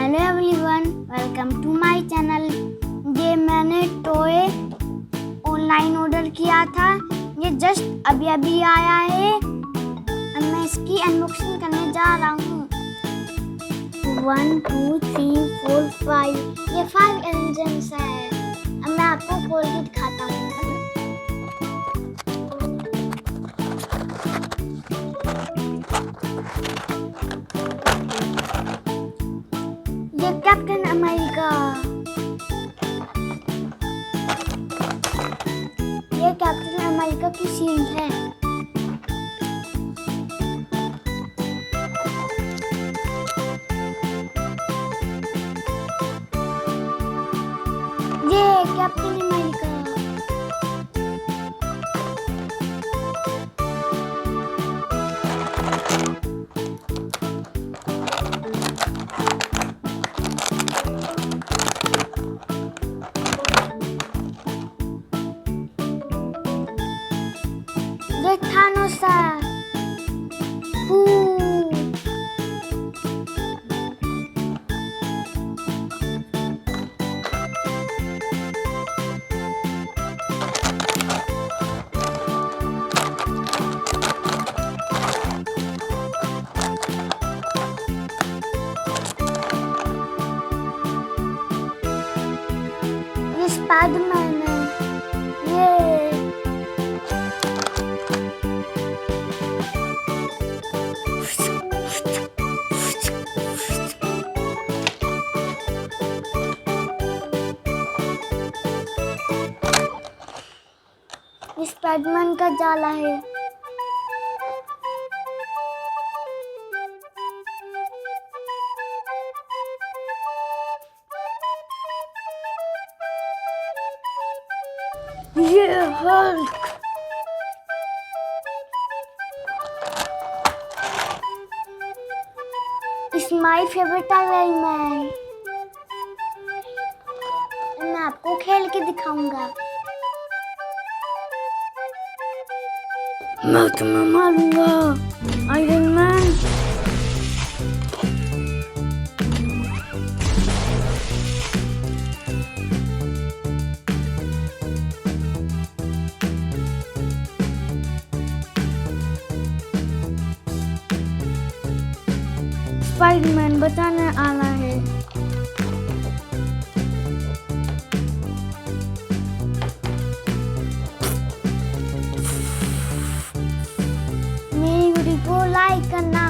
Hello everyone, welcome to my channel. ये मैंने toy online order किया था। ये जस्ट अभी आया है और मैं इसकी अनबॉक्सिंग करने जा रहा हूँ। 1 2 3 4 5 ये 5 एवेंजर्स है। अब मैं आपको खोल के दिखाता हूँ। ये कैप्टन अमेरिका, ये कैप्टन अमेरिका की शील्ड है। ये कैप्टन अमेरिका, ये थानोस है। ये स्पाइडरमैन है। ये स्पाइडरमैन का जाला है। ये Hulk, it's my favourite animal. मैं आपको खेल के दिखाऊंगा। मैं तुम्हें मारूंगा आयरन मैन। स्पाइडरमैन बचाने आना है। मेरी वीडियो को लाइक करना,